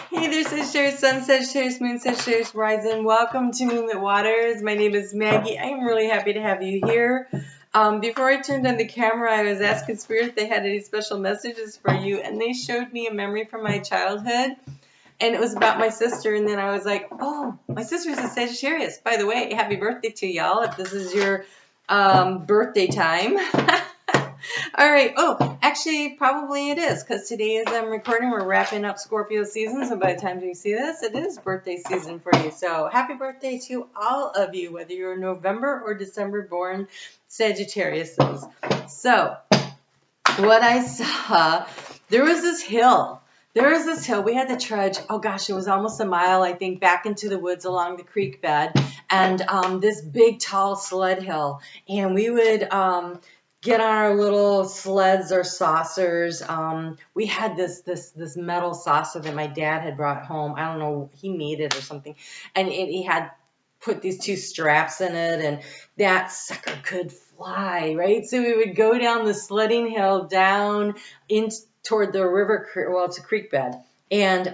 Hey there, Sagittarius, Sun, Sagittarius, Moon, Sagittarius, Rising. Welcome to Moonlit Waters. My name is Maggie. I'm really happy to have you here. Before I turned on the camera, I was asking Spirit if they had any special messages for you, and they showed me a memory from my childhood, and it was about my sister, and then I was like, oh, my sister's a Sagittarius. By the way, happy birthday to y'all if this is your birthday time. All right. Oh, actually, probably it is, because today as I'm recording, we're wrapping up Scorpio season. So by the time you see this, it is birthday season for you. So happy birthday to all of you, whether you're November or December born Sagittariuses. So what I saw, there was this hill. We had to trudge, oh gosh, it was almost a mile, I think, back into the woods along the creek bed. And this big, tall sled hill. And we would get on our little sleds or saucers. We had this metal saucer that my dad had brought home. I don't know, he made it or something. And he had put these two straps in it, and that sucker could fly, right? So we would go down the sledding hill down toward the river, well, it's a creek bed. And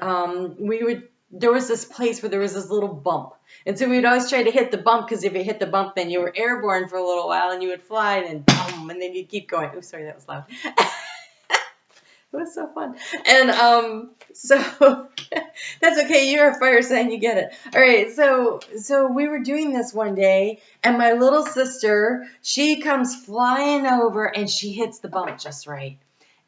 there was this place where there was this little bump. And so we'd always try to hit the bump, because if you hit the bump, then you were airborne for a little while, and you would fly, and boom, and then you'd keep going. Oh, sorry, that was loud. It was so fun. And so that's okay. You're a fire sign. You get it. All right. So we were doing this one day, and my little sister, she comes flying over, and she hits the bump just right.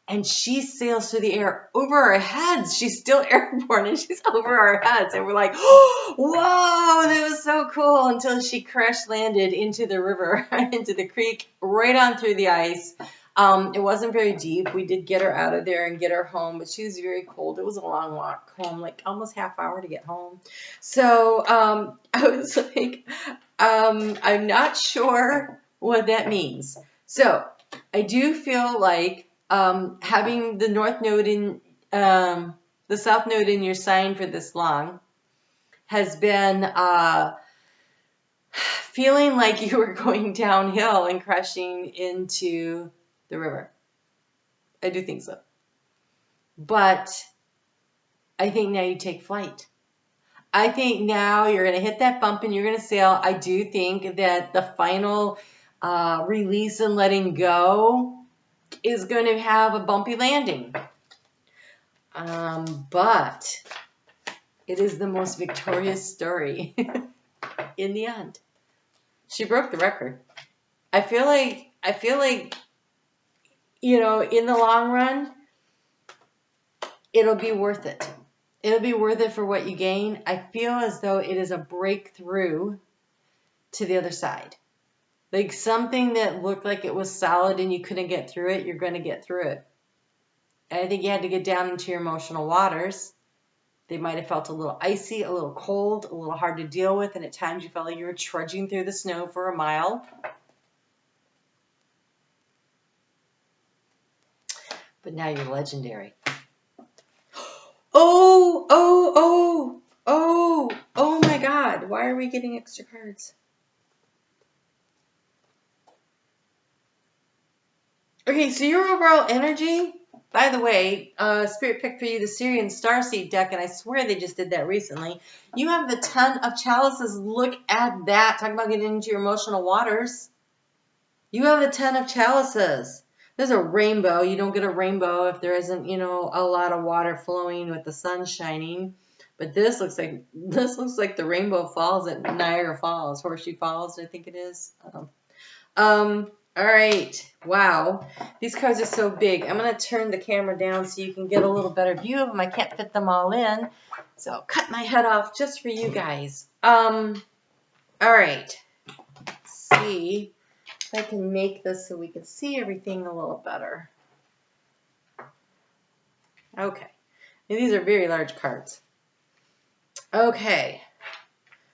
And she sails through the air over our heads. She's still airborne, and she's over our heads. And we're like, oh, whoa, that was so cool, until she crash landed into the river, into the creek, right on through the ice. It wasn't very deep. We did get her out of there and get her home, but she was very cold. It was a long walk home, like almost half hour to get home. So I was like, I'm not sure what that means. So I do feel like having the North Node in the South Node in your sign for this long has been feeling like you were going downhill and crashing into the river. I do think so. But I think now you take flight. I think now you're going to hit that bump and you're going to sail. I do think that the final release and letting go is going to have a bumpy landing. But it is the most victorious story in the end. She broke the record. I feel like, you know, in the long run, it'll be worth it. It'll be worth it for what you gain. I feel as though it is a breakthrough to the other side. Like something that looked like it was solid and you couldn't get through it, you're going to get through it. And I think you had to get down into your emotional waters. They might have felt a little icy, a little cold, a little hard to deal with, and at times you felt like you were trudging through the snow for a mile. But now you're legendary. Oh my God. Why are we getting extra cards? Okay, so your overall energy, by the way, Spirit picked for you the Sirian Starseed deck, and I swear they just did that recently. You have the 10 of Chalices. Look at that. Talk about getting into your emotional waters. You have the 10 of Chalices. There's a rainbow. You don't get a rainbow if there isn't, you know, a lot of water flowing with the sun shining. But this looks like the Rainbow Falls at Niagara Falls, Horseshoe Falls, I think it is. All right. Wow. These cards are so big. I'm going to turn the camera down so you can get a little better view of them. I can't fit them all in, so I'll cut my head off just for you guys. All right. Let's see if I can make this so we can see everything a little better. Okay. And these are very large cards. Okay.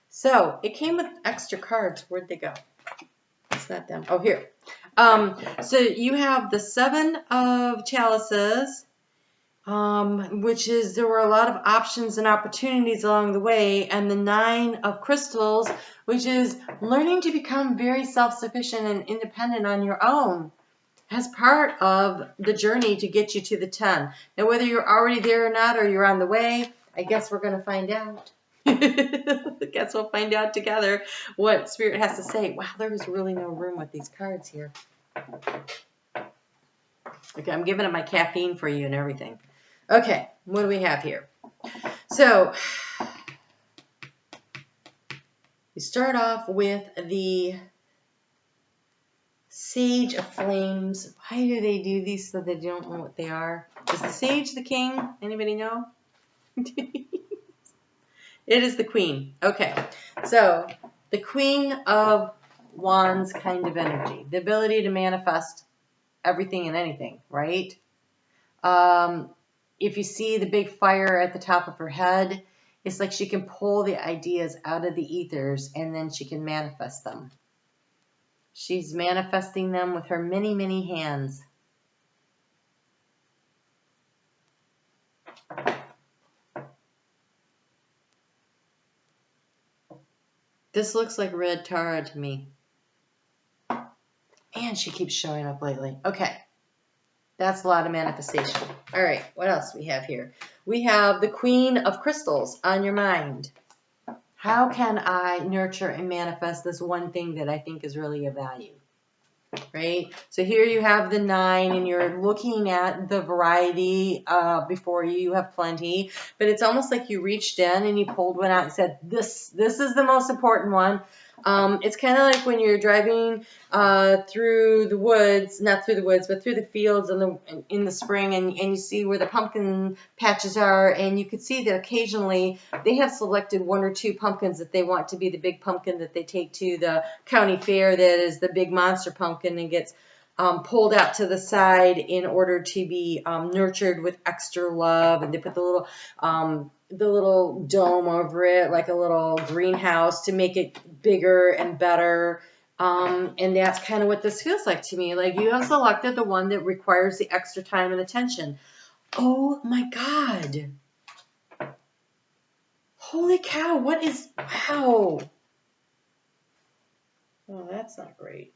So it came with extra cards. Where'd they go? It's not them. Oh, here. So you have the 7 of Chalices, which is there were a lot of options and opportunities along the way, and the 9 of Crystals, which is learning to become very self-sufficient and independent on your own as part of the journey to get you to the 10. Now, whether you're already there or not, or you're on the way, I guess we're going to find out. I guess we'll find out together what Spirit has to say. Wow, there is really no room with these cards here. Okay, I'm giving it my caffeine for you and everything. Okay, what do we have here? So, we start off with the Sage of Flames. Why do they do these so they don't know what they are? Is the Sage the king? Anybody know? It is the Queen. Okay, so the Queen of Wands kind of energy. The ability to manifest everything and anything, right? If you see the big fire at the top of her head, it's like she can pull the ideas out of the ethers and then she can manifest them. She's manifesting them with her many, many hands. This looks like red Tara to me. And she keeps showing up lately. Okay. That's a lot of manifestation. All right. What else we have here? We have the Queen of Crystals on your mind. How can I nurture and manifest this one thing that I think is really of value? Right? So here you have the 9 and you're looking at the variety before you. You have plenty, but it's almost like you reached in and you pulled one out and said, this is the most important one. It's kind of like when you're driving through the woods, not through the woods, but through the fields in the spring, and you see where the pumpkin patches are, and you could see that occasionally they have selected 1 or 2 pumpkins that they want to be the big pumpkin that they take to the county fair that is the big monster pumpkin and gets pulled out to the side in order to be nurtured with extra love, and they put the little dome over it, like a little greenhouse, to make it bigger and better. And that's kind of what this feels like to me. Like you have selected the one that requires the extra time and attention. Oh my God. Holy cow. What is, wow. Oh, that's not great.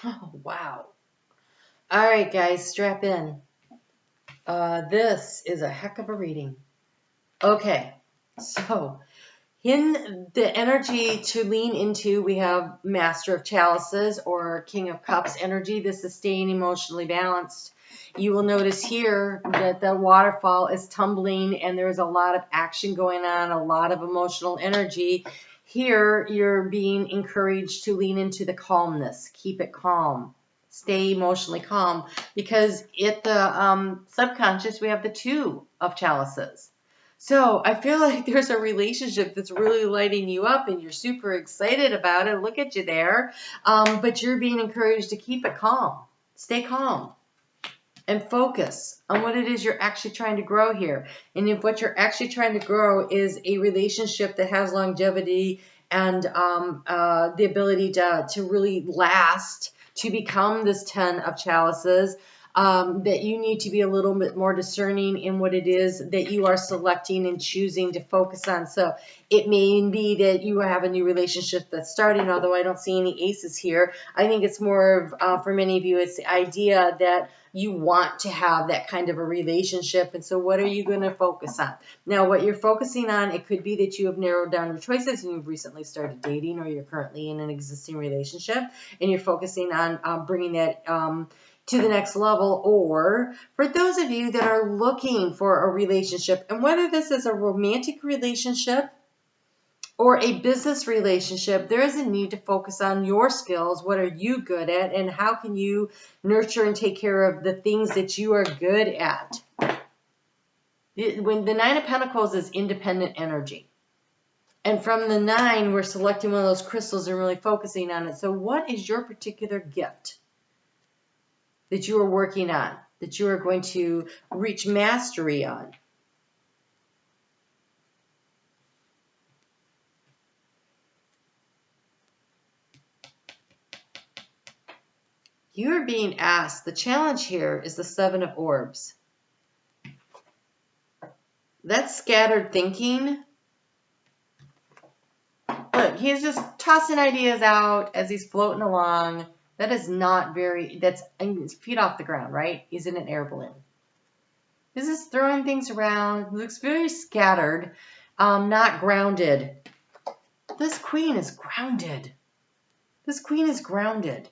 Oh, wow. All right, guys, strap in. This is a heck of a reading. Okay, so in the energy to lean into, we have Master of Chalices or King of Cups energy. This is staying emotionally balanced. You will notice here that the waterfall is tumbling and there's a lot of action going on, a lot of emotional energy. Here, you're being encouraged to lean into the calmness. Keep it calm. Stay emotionally calm, because at the subconscious, we have the 2 of Chalices. So I feel like there's a relationship that's really lighting you up and you're super excited about it. Look at you there. But you're being encouraged to keep it calm. Stay calm and focus on what it is you're actually trying to grow here. And if what you're actually trying to grow is a relationship that has longevity and the ability to really last, to become this 10 of Chalices, that you need to be a little bit more discerning in what it is that you are selecting and choosing to focus on. So it may be that you have a new relationship that's starting, although I don't see any aces here. I think it's more of, for many of you, it's the idea that you want to have that kind of a relationship. And so what are you going to focus on? Now, what you're focusing on, it could be that you have narrowed down your choices and you've recently started dating, or you're currently in an existing relationship and you're focusing on bringing that to the next level. Or for those of you that are looking for a relationship, and whether this is a romantic relationship or a business relationship, there is a need to focus on your skills. What are you good at, and how can you nurture and take care of the things that you are good at? When the 9 of Pentacles is independent energy. And from the 9, we're selecting one of those crystals and really focusing on it. So what is your particular gift that you are working on, that you are going to reach mastery on? You are being asked, the challenge here is the 7 of Orbs. That scattered thinking Look, he's just tossing ideas out as he's floating along. That is not very, that's his feet off the ground, right? He's in an air balloon. He's just throwing things around. He looks very scattered, not grounded. This queen is grounded. This queen is grounded.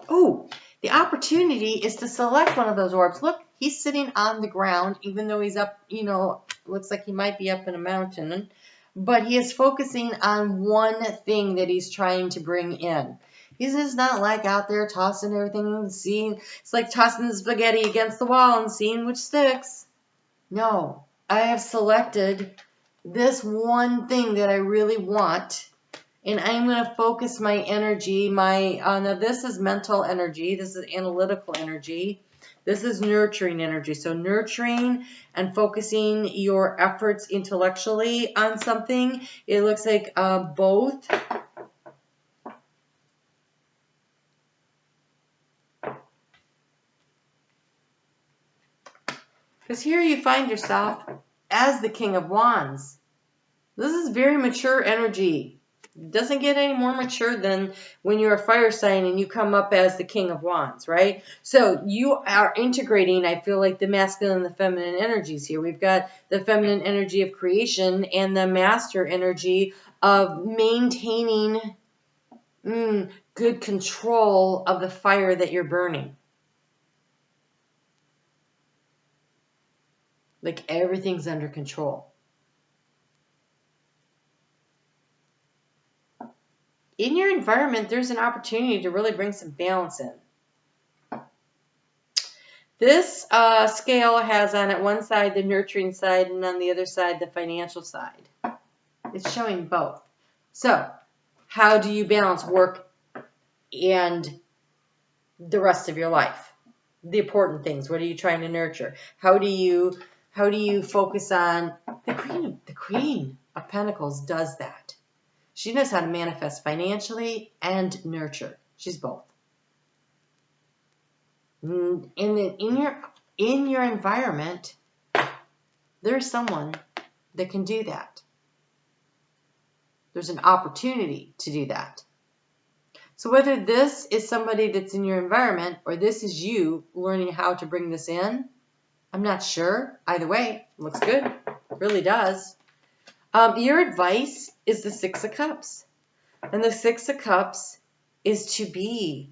Oh, the opportunity is to select one of those orbs. Look, he's sitting on the ground, even though he's up, you know, looks like he might be up in a mountain. But he is focusing on one thing that he's trying to bring in. He's just not like out there tossing everything and seeing. It's like tossing the spaghetti against the wall and seeing which sticks. No, I have selected this one thing that I really want. And I'm going to focus my energy. Now this is mental energy. This is analytical energy. This is nurturing energy. So nurturing and focusing your efforts intellectually on something. It looks like both. Because here you find yourself as the King of Wands. This is very mature energy. It doesn't get any more mature than when you're a fire sign and you come up as the King of Wands, right? So you are integrating, I feel like, the masculine and the feminine energies here. We've got the feminine energy of creation and the master energy of maintaining good control of the fire that you're burning. Like everything's under control. In your environment, there's an opportunity to really bring some balance in. This scale has on it one side the nurturing side and on the other side the financial side. It's showing both. So, how do you balance work and the rest of your life? The important things. What are you trying to nurture? How do you focus on the Queen of Pentacles does that. She knows how to manifest financially and nurture. She's both. And then in your environment, there's someone that can do that. There's an opportunity to do that. So whether this is somebody that's in your environment or this is you learning how to bring this in, I'm not sure. Either way, it looks good. It really does. Your advice is the Six of Cups. And the Six of Cups is to be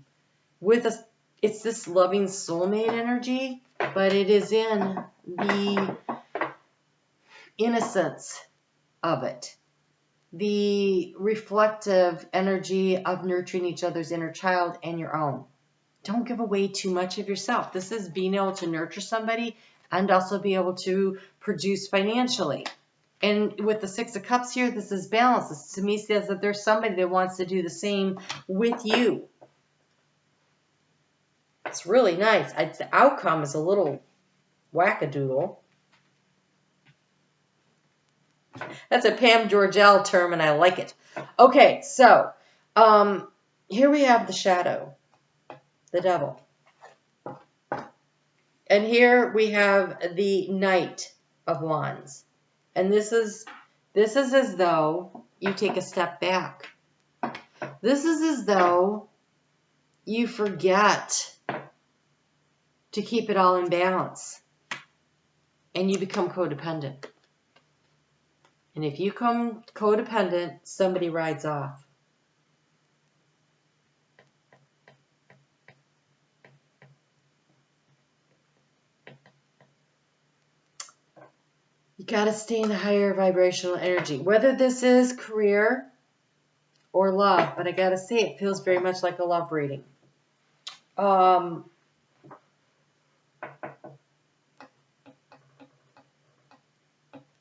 with us. It's this loving soulmate energy, but it is in the innocence of it. The reflective energy of nurturing each other's inner child and your own. Don't give away too much of yourself. This is being able to nurture somebody and also be able to produce financially. And with the Six of Cups here, this is balance. This to me says that there's somebody that wants to do the same with you. It's really nice. The outcome is a little wackadoodle. That's a Pam Georgel term, and I like it. Okay, so here we have the shadow, the devil. And here we have the Knight of Wands. And this is as though you take a step back. This is as though you forget to keep it all in balance. And you become codependent. And if you become codependent, somebody rides off. You got to stay in the higher vibrational energy. Whether this is career or love. But I got to say, it feels very much like a love reading.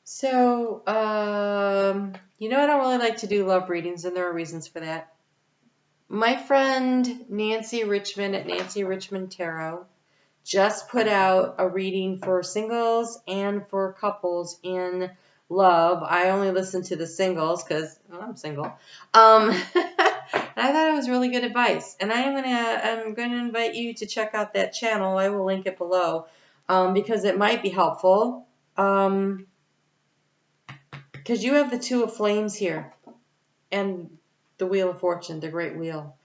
So, you know, I don't really like to do love readings, and there are reasons for that. My friend Nancy Richmond at Nancy Richmond Tarot just put out a reading for singles and for couples in love. I only listen to the singles because I'm single. And I thought it was really good advice. And I'm gonna invite you to check out that channel. I will link it below because it might be helpful. Because because you have the Two of Flames here and the Wheel of Fortune, the Great Wheel.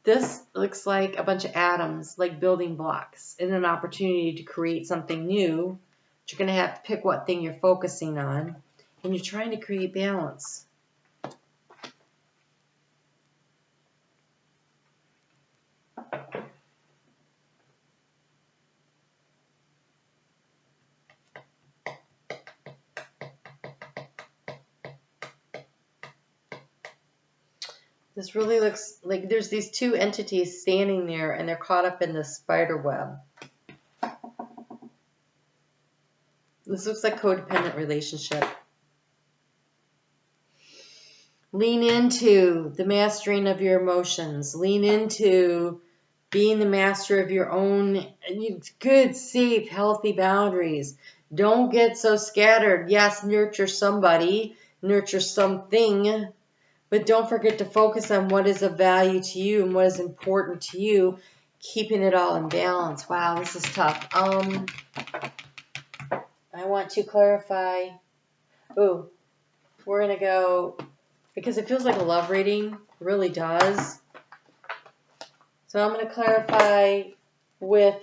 This looks like a bunch of atoms, like building blocks, and an opportunity to create something new. But you're going to have to pick what thing you're focusing on, and you're trying to create balance. This really looks like there's these two entities standing there, and they're caught up in the spider web. This looks like codependent relationship. Lean into the mastering of your emotions. Lean into being the master of your own good, safe, healthy boundaries. Don't get so scattered. Yes, nurture somebody, nurture something, but don't forget to focus on what is of value to you and what is important to you, keeping it all in balance. Wow, this is tough. I want to clarify. Ooh, we're going to go, because it feels like a love reading. It really does. So I'm going to clarify with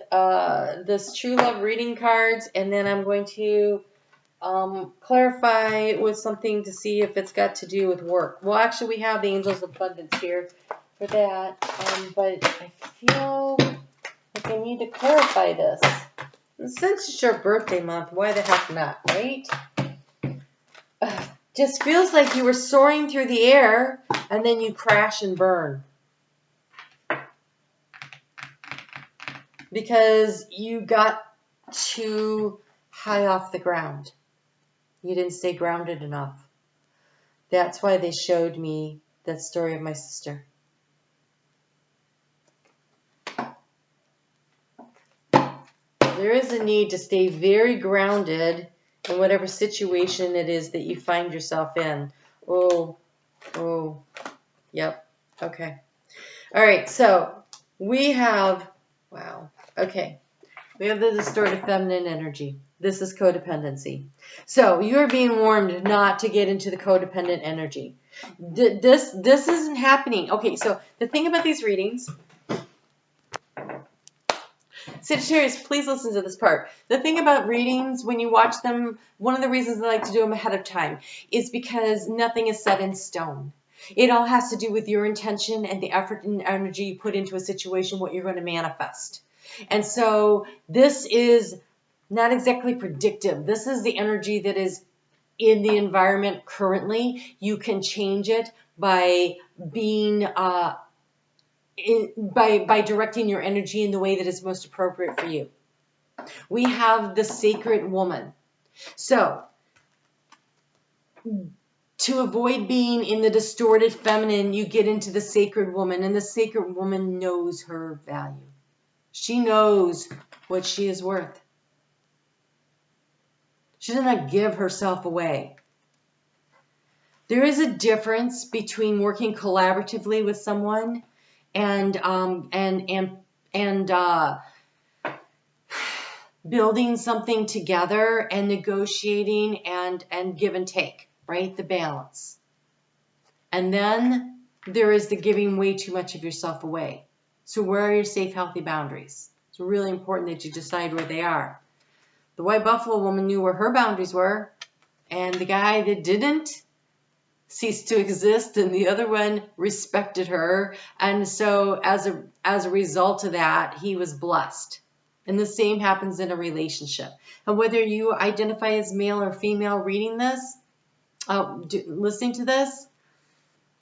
this true love reading cards, and then I'm going to clarify with something to see if it's got to do with work. Well, actually, we have the Angels of Abundance here for that, but I feel like I need to clarify this. And since it's your birthday month, why the heck not, right? Just feels like you were soaring through the air, and then you crash and burn. Because you got too high off the ground. You didn't stay grounded enough. That's why they showed me that story of my sister. There is a need to stay very grounded in whatever situation it is that you find yourself in. Oh, yep, okay. All right, so we have, wow, okay. We have the distorted feminine energy. This is codependency. So you're being warned not to get into the codependent energy. This isn't happening. Okay, so the thing about these readings, Sagittarius, please listen to this part. The thing about readings, when you watch them, one of the reasons I like to do them ahead of time is because nothing is set in stone. It all has to do with your intention and the effort and energy you put into a situation, what you're going to manifest. And so this is not exactly predictive. This is the energy that is in the environment currently. You can change it by being by directing your energy in the way that is most appropriate for you. We have the sacred woman. So to avoid being in the distorted feminine, you get into the sacred woman, and the sacred woman knows her value. She knows what she is worth. She does not give herself away. There is a difference between working collaboratively with someone and building something together and negotiating and give and take, right? The balance. And then there is the giving way too much of yourself away. So where are your safe, healthy boundaries? It's really important that you decide where they are. The White Buffalo woman knew where her boundaries were, and the guy that didn't ceased to exist, and the other one respected her. And so as a result of that, he was blessed. And the same happens in a relationship. And whether you identify as male or female reading this, listening to this,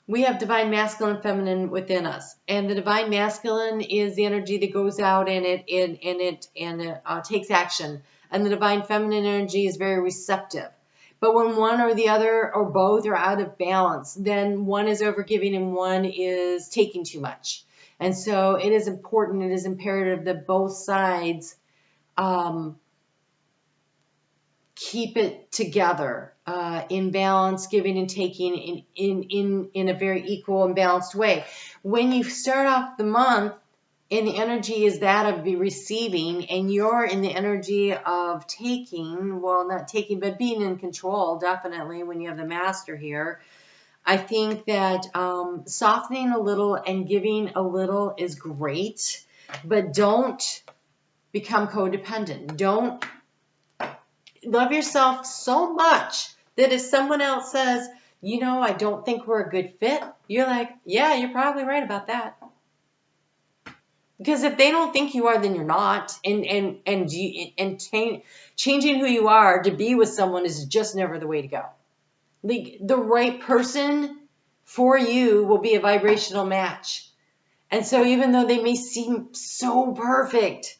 we have divine masculine and feminine within us. And the divine masculine is the energy that goes out and it takes action. And the divine feminine energy is very receptive. But when one or the other or both are out of balance, then one is overgiving and one is taking too much. And so it is important, it is imperative that both sides keep it together in balance, giving and taking in a very equal and balanced way. When you start off the month And the energy is that of receiving, and you're in the energy of taking, well, not taking, but being in control, definitely, when you have the master here. I think that softening a little and giving a little is great, but don't become codependent. Don't love yourself so much that if someone else says, you know, I don't think we're a good fit, you're like, yeah, you're probably right about that. Because if they don't think you are, then you're not. And changing who you are to be with someone is just never the way to go. Like, the right person for you will be a vibrational match. And so even though they may seem so perfect,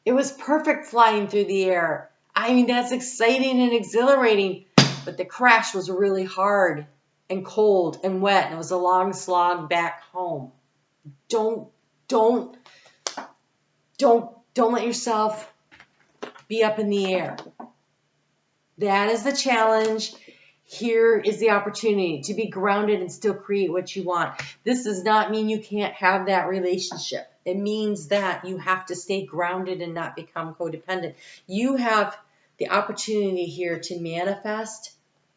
it was perfect flying through the air. I mean, that's exciting and exhilarating, but the crash was really hard and cold and wet, and it was a long slog back home. Don't let yourself be up in the air. That is the challenge. Here is the opportunity to be grounded and still create what you want. This does not mean you can't have that relationship. It means that you have to stay grounded and not become codependent. You have the opportunity here to manifest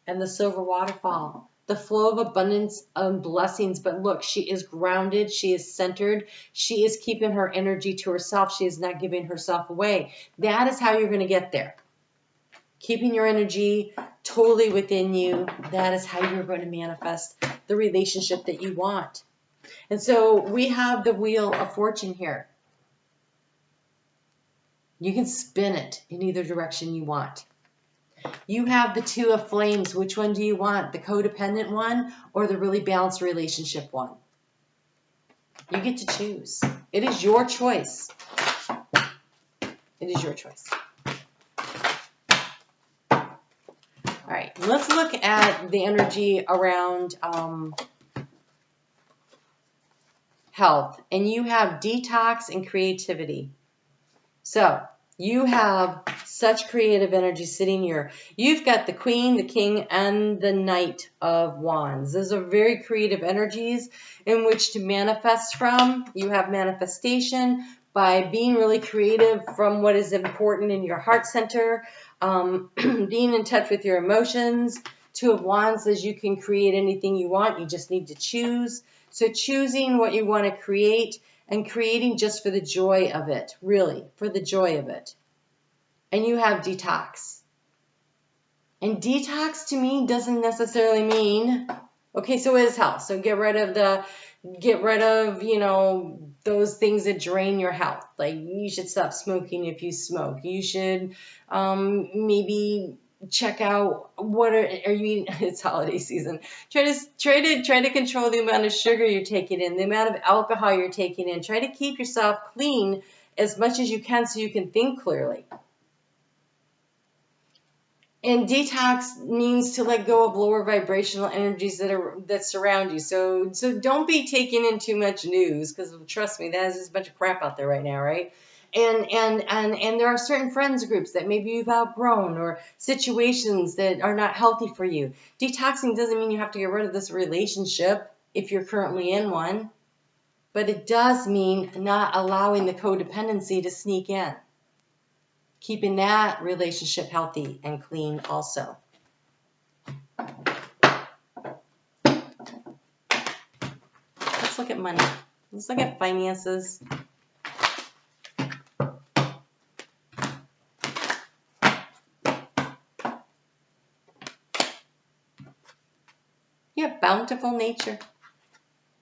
and the silver waterfall, the flow of abundance and blessings. But look, she is grounded. She is centered. She is keeping her energy to herself. She is not giving herself away. That is how you're going to get there. Keeping your energy totally within you, that is how you're going to manifest the relationship that you want. And so we have the Wheel of Fortune here. You can spin it in either direction you want. You have the Two of Flames. Which one do you want? The codependent one or the really balanced relationship one? You get to choose. It is your choice. It is your choice. All right, let's look at the energy around health. And you have detox and creativity. So you have such creative energy sitting here. You've got the Queen, the King, and the Knight of Wands. Those are very creative energies in which to manifest from. You have manifestation by being really creative from what is important in your heart center. Being in touch with your emotions. Two of Wands says you can create anything you want. You just need to choose. So choosing what you want to create and creating just for the joy of it, really, for the joy of it. And you have detox. And detox to me doesn't necessarily mean, okay, so it is health. So get rid of, you know, those things that drain your health. Like you should stop smoking if you smoke. You should maybe check out what are you eating. It's holiday season. Try to control the amount of sugar you're taking in, the amount of alcohol you're taking in. Try to keep yourself clean as much as you can so you can think clearly. And detox means to let go of lower vibrational energies that surround you. So don't be taking in too much news, because trust me, there's just a bunch of crap out there right now, right? And there are certain friends groups that maybe you've outgrown or situations that are not healthy for you. Detoxing doesn't mean you have to get rid of this relationship if you're currently in one, but it does mean not allowing the codependency to sneak in. Keeping that relationship healthy and clean also. Let's look at money. Let's look at finances. You have bountiful nature.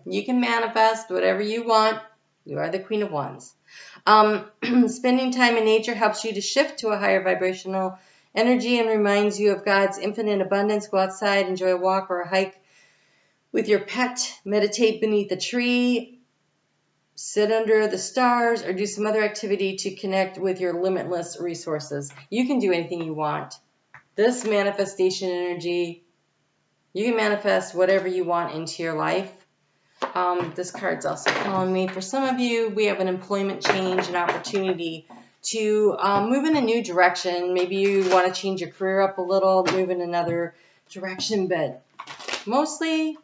You can manifest whatever you want. You are the Queen of Wands. Spending time in nature helps you to shift to a higher vibrational energy and reminds you of God's infinite abundance. Go outside, enjoy a walk or a hike with your pet. Meditate beneath a tree. Sit under the stars or do some other activity to connect with your limitless resources. You can do anything you want. This manifestation energy, you can manifest whatever you want into your life. This card's also telling me, for some of you, we have an employment change, an opportunity to move in a new direction. Maybe you want to change your career up a little, move in another direction, but mostly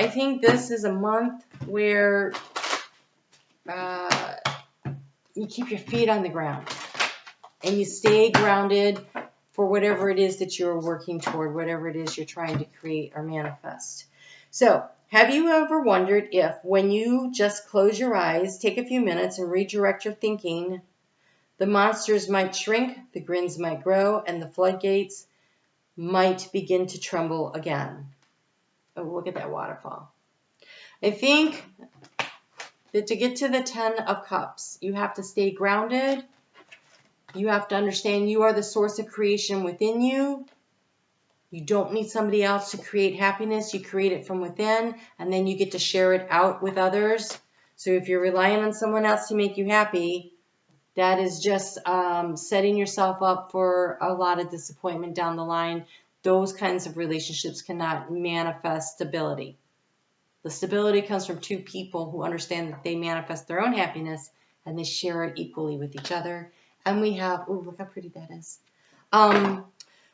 I think this is a month where you keep your feet on the ground and you stay grounded for whatever it is that you're working toward, whatever it is you're trying to create or manifest. So, have you ever wondered if when you just close your eyes, take a few minutes and redirect your thinking, the monsters might shrink, the grins might grow, and the floodgates might begin to tremble again? Oh, look at that waterfall. I think that to get to the 10 of Cups, you have to stay grounded. You have to understand you are the source of creation within you. You don't need somebody else to create happiness. You create it from within, and then you get to share it out with others. So if you're relying on someone else to make you happy, that is just setting yourself up for a lot of disappointment down the line. Those kinds of relationships cannot manifest stability. The stability comes from two people who understand that they manifest their own happiness and they share it equally with each other. And we have, oh, look how pretty that is.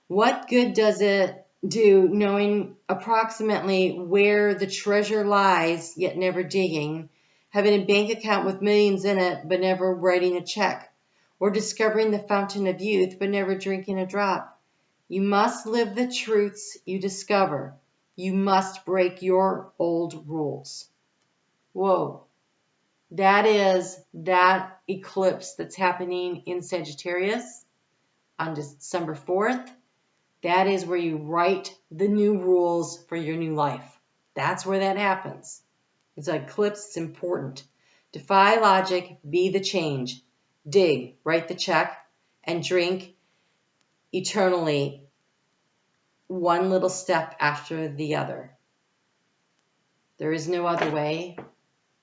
What good does it do knowing approximately where the treasure lies, yet never digging, having a bank account with millions in it, but never writing a check, or discovering the fountain of youth, but never drinking a drop? You must live the truths you discover. You must break your old rules. Whoa. That is that eclipse that's happening in Sagittarius on December 4th. That is where you write the new rules for your new life. That's where that happens. It's an eclipse. It's important. Defy logic. Be the change. Dig. Write the check. And drink eternally, one little step after the other. There is no other way.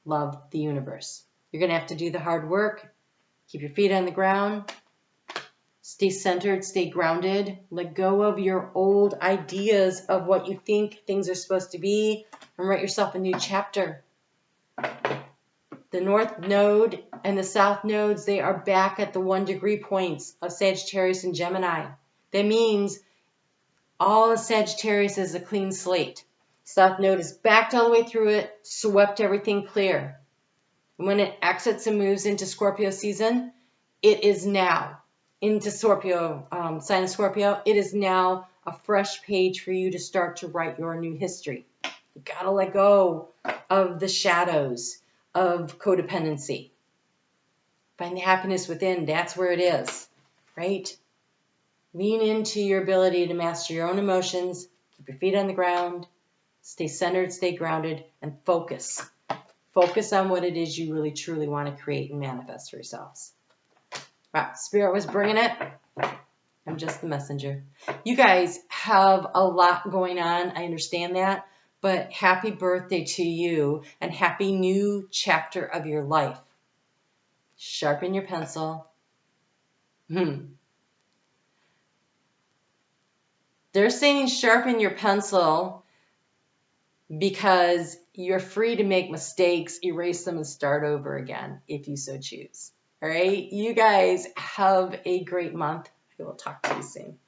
Love the universe. You're going to have to do the hard work. Keep your feet on the ground. Stay centered. Stay grounded. Let go of your old ideas of what you think things are supposed to be and write yourself a new chapter. The North Node and the South Nodes, they are back at the 1 degree points of Sagittarius and Gemini. That means all of Sagittarius is a clean slate. South Node is backed all the way through it, swept everything clear. And when it exits and moves into Scorpio season, it is now into Scorpio, sign of Scorpio. It is now a fresh page for you to start to write your new history. You gotta let go of the shadows of codependency. Find the happiness within. That's where it is, right? Lean into your ability to master your own emotions. Keep your feet on the ground. Stay centered, stay grounded, and focus. Focus on what it is you really, truly want to create and manifest for yourselves. Wow, Spirit was bringing it. I'm just the messenger. You guys have a lot going on. I understand that. But happy birthday to you and happy new chapter of your life. Sharpen your pencil. They're saying sharpen your pencil because you're free to make mistakes, erase them, and start over again if you so choose. All right? You guys have a great month. I will talk to you soon.